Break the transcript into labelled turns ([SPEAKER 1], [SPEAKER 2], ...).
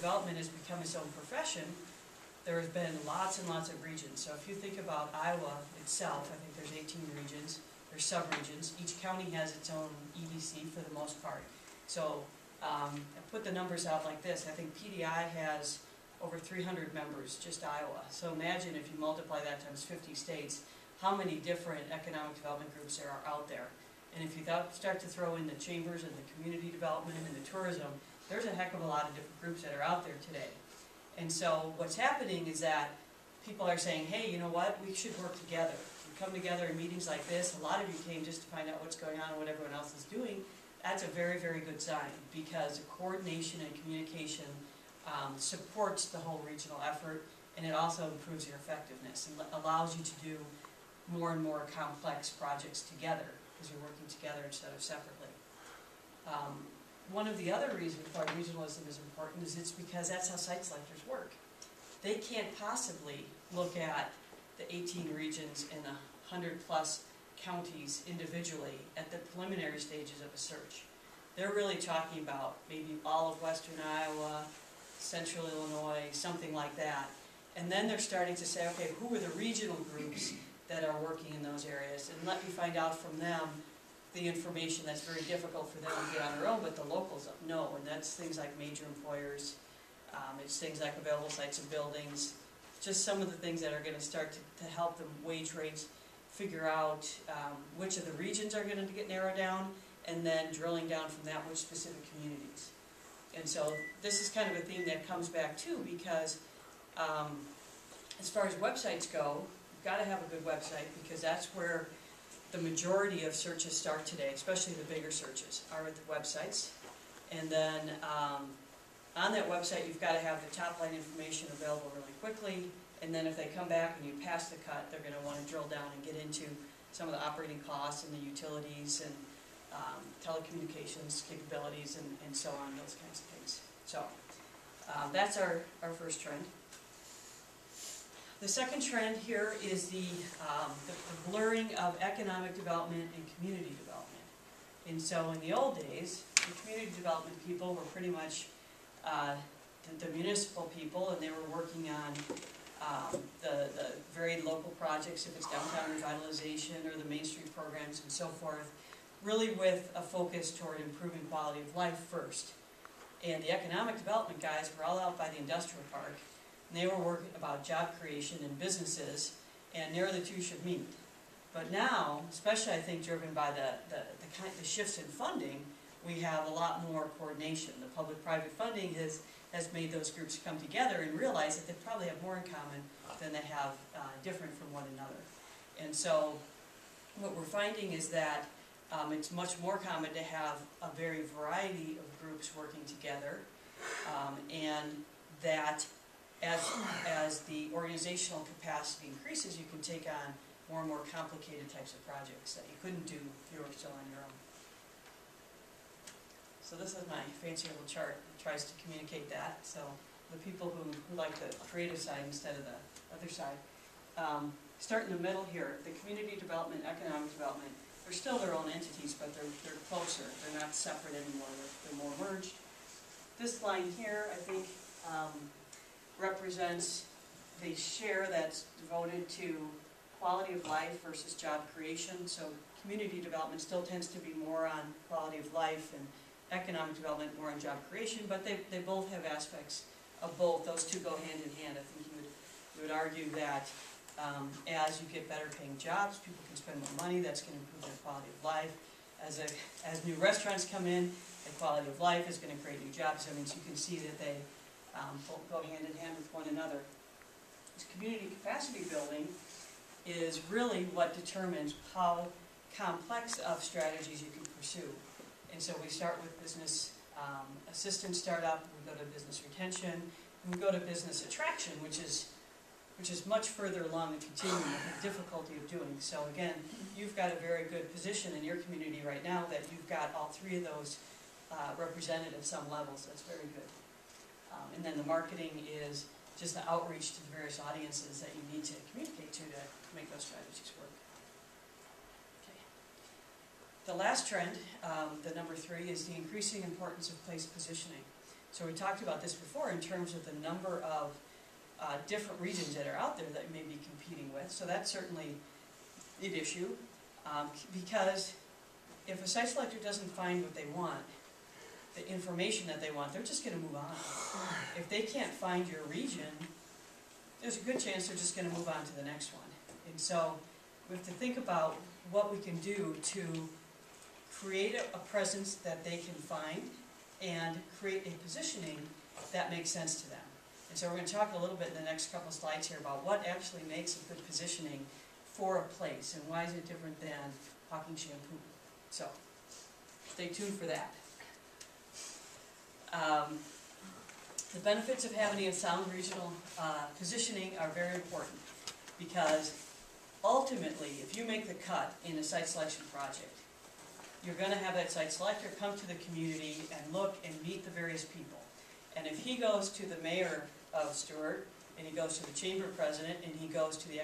[SPEAKER 1] development has become its own profession, there has been lots and lots of regions. So if you think about Iowa itself, I think there's 18 regions, there's sub-regions. Each county has its own EDC for the most part. So I put the numbers out like this. I think PDI has over 300 members, just Iowa. So imagine if you multiply that times 50 states, how many different economic development groups there are out there. And if you start to throw in the chambers and the community development and the tourism, there's a heck of a lot of different groups that are out there today. And so what's happening is that people are saying, hey, you know what, we should work together. We come together in meetings like this. A lot of you came just to find out what's going on and what everyone else is doing. That's a very, very good sign, because coordination and communication supports the whole regional effort, and it also improves your effectiveness and allows you to do more and more complex projects together, because you're working together instead of separately. One of the other reasons why regionalism is important is it's because that's how site selectors work. They can't possibly look at the 18 regions and the 100+ counties individually at the preliminary stages of a search. They're really talking about maybe all of western Iowa, central Illinois, something like that. And then they're starting to say, okay, who are the regional groups that are working in those areas? And let me find out from them the information that's very difficult for them to get on their own, but the locals know. And that's things like major employers, it's things like available sites and buildings, just some of the things that are going to start to help them wage rates, figure out which of the regions are going to get narrowed down, and then drilling down from that which specific communities. And so this is kind of a theme that comes back too, because as far as websites go, you've got to have a good website, because that's where the majority of searches start today, especially the bigger searches, are at the websites. And then on that website, you've got to have the top line information available really quickly. And then if they come back and you pass the cut, they're going to want to drill down and get into some of the operating costs and the utilities and telecommunications capabilities and so on, those kinds of things. So that's our first trend. The second trend here is the blurring of economic development and community development. And so in the old days, the community development people were pretty much the municipal people, and they were working on the very local projects, if it's downtown revitalization or the Main Street programs and so forth, really with a focus toward improving quality of life first. And the economic development guys were all out by the industrial park, and they were working about job creation and businesses, and there the two should meet. But now, especially I think driven by the shifts in funding, we have a lot more coordination. The public-private funding has made those groups come together and realize that they probably have more in common than they have different from one another. And so what we're finding is that it's much more common to have a very variety of groups working together, and that as the organizational capacity increases, you can take on more and more complicated types of projects that you couldn't do if you were still on your own. So this is my fancy little chart that tries to communicate that. So the people who like the creative side instead of the other side. Start in the middle here, the community development, economic development. They're still their own entities, but they're closer. They're not separate anymore. They're more merged. This line here, I think, represents the share that's devoted to quality of life versus job creation. So community development still tends to be more on quality of life, and economic development more on job creation, but they both have aspects of both. Those two go hand in hand. I think you would argue that as you get better paying jobs, people can spend more money. That's going to improve their quality of life. As new restaurants come in, the quality of life is going to create new jobs. I mean, so you can see that they both go hand in hand with one another. This community capacity building is really what determines how complex of strategies you can pursue. And so we start with business assistance startup, we go to business retention, and we go to business attraction, which is much further along the continuum of the difficulty of doing. So again, you've got a very good position in your community right now that you've got all three of those represented at some levels. That's very good. And then the marketing is just the outreach to the various audiences that you need to communicate to make those strategies work. Okay. The last trend, the number 3, is the increasing importance of place positioning. So we talked about this before in terms of the number of different regions that are out there that you may be competing with. So that's certainly an issue, because if a site selector doesn't find what they want, the information that they want, they're just going to move on. If they can't find your region, there's a good chance they're just going to move on to the next one. And so we have to think about what we can do to create a presence that they can find and create a positioning that makes sense to them. And so we're going to talk a little bit in the next couple of slides here about what actually makes a good positioning for a place and why is it different than hawking shampoo. So stay tuned for that. The benefits of having a sound regional positioning are very important, because ultimately, if you make the cut in a site selection project, you're going to have that site selector come to the community and look and meet the various people. And if he goes to the mayor of Stewart, and he goes to the chamber president, and he goes to the